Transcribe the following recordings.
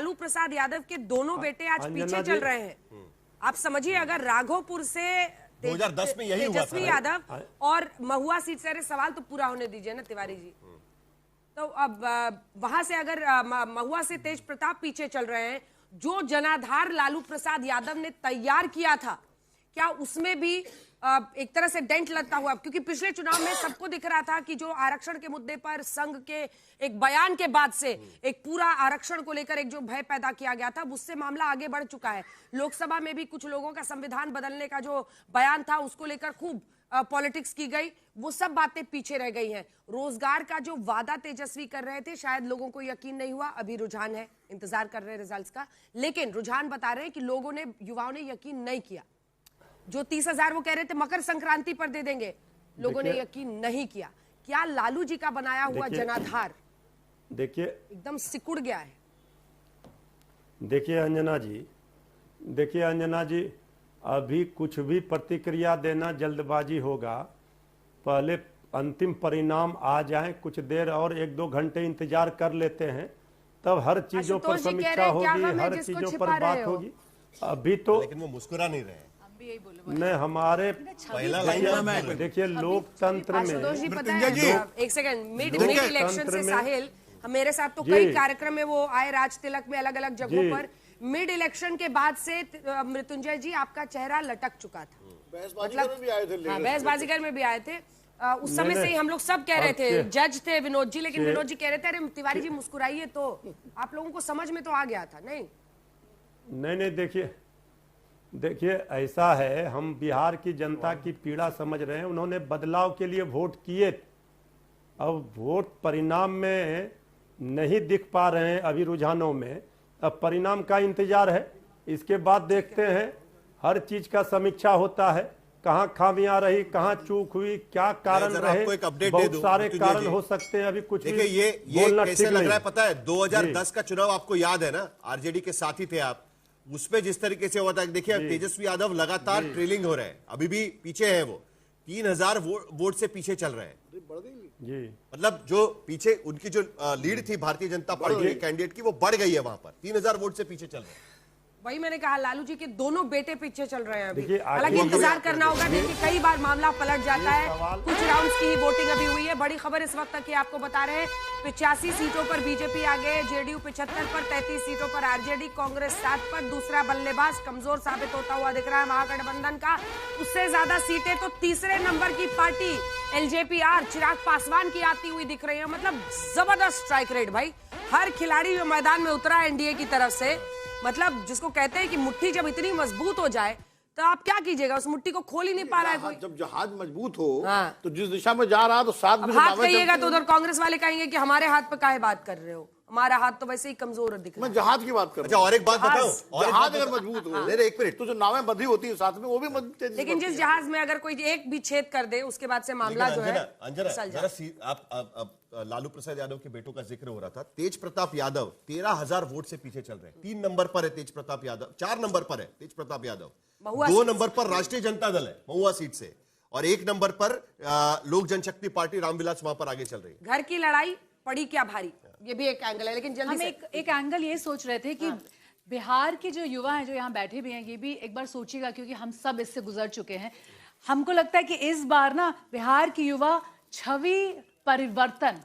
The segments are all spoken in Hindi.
लालू प्रसाद यादव के दोनों बेटे आज पीछे चल रहे हैं। आप समझिए, अगर राघोवपुर से 2010 में यही हुआ था, तेजस्वी यादव और महुआ सीट से, अरे सवाल तो पूरा होने दीजिए ना तिवारी जी। तो अब वहां से अगर महुआ से तेज प्रताप पीछे चल रहे हैं, जो जनाधार लालू प्रसाद यादव ने तैयार किया था, क्या उसमें भी एक तरह से डेंट लगता हुआ? क्योंकि पिछले चुनाव में सबको दिख रहा था कि जो आरक्षण के मुद्दे पर संघ के एक बयान के बाद से एक पूरा आरक्षण को लेकर एक जो भय पैदा किया गया था, उससे मामला आगे बढ़ चुका है। लोकसभा में भी कुछ लोगों का संविधान बदलने का जो बयान था, उसको लेकर खूब पॉलिटिक्स की गई, वो सब बातें पीछे रह गई हैं। रोजगार का जो वादा तेजस्वी कर रहे थे, शायद लोगों को यकीन नहीं हुआ। अभी रुझान है, इंतजार कर रहे हैं रिजल्ट्स का, लेकिन रुझान बता रहे हैं कि लोगों ने, युवाओं ने यकीन नहीं किया। जो 30,000 वो कह रहे थे मकर संक्रांति पर दे देंगे, लोगों ने यकीन नहीं किया। क्या लालू जी का बनाया हुआ जनाधार देखिए एकदम सिकुड़ गया है? देखिए अंजना जी, अभी कुछ भी प्रतिक्रिया देना जल्दबाजी होगा। पहले अंतिम परिणाम आ जाए, कुछ देर और 1-2 घंटे इंतजार कर लेते हैं, तब हर चीजों पर समीक्षा होगी, हर चीजों पर बात होगी। अभी तो लेकिन वो मुस्कुरा नहीं रहे। नहीं, हमारे देखिए लोकतंत्र में, पता है, एक सेकंड, मिड इलेक्शन से साहिल मेरे साथ तो कई कार्यक्रम में वो आए, राज तिलक में, अलग अलग जगहों पर। मिड इलेक्शन के बाद से मृत्युंजय जी आपका चेहरा लटक चुका था। मतलब बहसबाजीगर में भी आए थे। उस समय से ही हम लोग सब कह रहे थे, जज थे विनोद जी, लेकिन विनोद जी कह रहे थे अरे तिवारी जी मुस्कुराइए, तो आप लोगों को समझ में तो आ गया था। नहीं, देखिए ऐसा है, हम बिहार की जनता की पीड़ा समझ रहे हैं। उन्होंने बदलाव के लिए वोट किए, अब वोट परिणाम में नहीं दिख पा रहे हैं अभी रुझानों में। अब परिणाम का इंतजार है, इसके बाद देखते हैं। हर चीज का समीक्षा होता है, कहाँ खामियां रही, कहाँ चूक हुई, क्या कारण रहे, बहुत सारे कारण हो सकते हैं। अभी कुछ देखिए ये कैसे लग रहा है पता है, 2010 का चुनाव आपको याद है ना, आरजेडी के साथी थे आप, उसपे जिस तरीके से हुआ था। देखिए तेजस्वी यादव लगातार ट्रेलिंग हो रहे हैं, अभी भी पीछे है वो, 3000 वोट से पीछे चल रहे हैं जी। मतलब जो पीछे उनकी जो लीड थी भारतीय जनता पार्टी के कैंडिडेट की, वो बढ़ गई है वहां पर, 3000 वोट से पीछे चल रहे हैं। वही मैंने कहा, लालू जी के दोनों बेटे पीछे चल रहे हैं अभी। हालांकि इंतजार करना होगा, देखिए कई बार मामला पलट जाता है। कुछ राउंड्स की ही वोटिंग अभी हुई है। बड़ी खबर इस वक्त तक की आपको बता रहे हैं, 85 सीटों पर बीजेपी आगे, जेडीयू 75 पर, 33 सीटों पर आरजेडी, कांग्रेस 7 पर। दूसरा बल्लेबाज कमजोर साबित होता हुआ दिख रहा है महागठबंधन का। उससे ज्यादा सीटें तो तीसरे नंबर की पार्टी एलजेपी-आर चिराग पासवान की आती हुई दिख रही है। मतलब जबरदस्त स्ट्राइक रेट भाई, हर खिलाड़ी जो मैदान में उतरा एनडीए की तरफ से। मतलब जिसको कहते हैं कि मुट्ठी जब इतनी मजबूत हो जाए तो आप क्या कीजिएगा, उस मुट्ठी को खोल ही नहीं पा रहा है कोई। जब जहाज मजबूत हो तो जिस दिशा में जा रहा है तो साथ में हाथ कहिएगा तो उधर कांग्रेस वाले कहेंगे कि हमारे हाथ पे काहे बात कर रहे हो, हमारा हाथ तो वैसे ही कमजोर दिख रहा है। मैं जहाज की बात कर रहा हूं। और एक बात बताओ, जहाज अगर मजबूत हो, एक मिनट, तो जो नावें बंधी होती है साथ में, वो भी मजबूत है। लेकिन जिस जहाज में अगर कोई एक भी छेद कर दे, उसके बाद से मामला जो है आप लालू प्रसाद यादव के बेटों का जिक्र हो रहा था, तेज प्रताप यादव 13,000 वोट से पीछे चल रहे हैं। 3 नंबर पर है तेज प्रताप यादव, 4 नंबर पर है तेज प्रताप यादव, 2 नंबर पर राष्ट्रीय जनता दल है महुआ सीट से, और 1 नंबर पर लोक जनशक्ति पार्टी रामविलास वहां पर आगे चल रही है। घर की लड़ाई पड़ी क्या भारी, ये भी एक एंगल है। लेकिन जल्दी हम एक एंगल ये सोच रहे थे कि बिहार के जो युवा हैं, जो यहाँ बैठे भी हैं, ये भी एक बार सोचिएगा, क्योंकि हम सब इससे गुजर चुके हैं। हमको लगता है कि इस बार ना बिहार की युवा छवि परिवर्तन,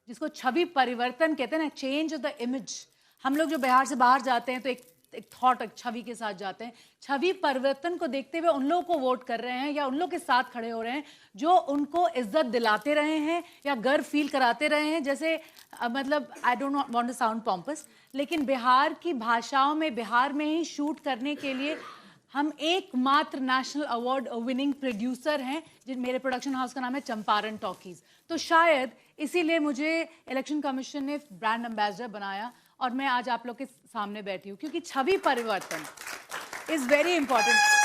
जिसको छवि परिवर्तन कहते हैं ना, चेंज ऑफ द इमेज। हम लोग जो बिहार से बाहर जाते हैं तो एक थॉट, एक छवि के साथ जाते हैं। छवि परिवर्तन को देखते हुए उन लोगों को वोट कर रहे हैं या उन लोगों के साथ खड़े हो रहे हैं जो उनको इज्जत दिलाते रहे हैं या गर्व फील कराते रहे हैं। जैसे मतलब I don't want to sound pompous, लेकिन बिहार की भाषाओं में, बिहार में ही शूट करने के लिए हम एकमात्र नेशनल अवार्ड विनिंग प्रोड्यूसर हैं, जिन मेरे प्रोडक्शन हाउस का नाम है चंपारण टॉकीज। तो शायद इसीलिए मुझे इलेक्शन कमीशन ने ब्रांड एम्बेसडर बनाया और मैं आज आप लोग के सामने बैठी हूँ, क्योंकि छवि परिवर्तन इज वेरी इंपॉर्टेंट।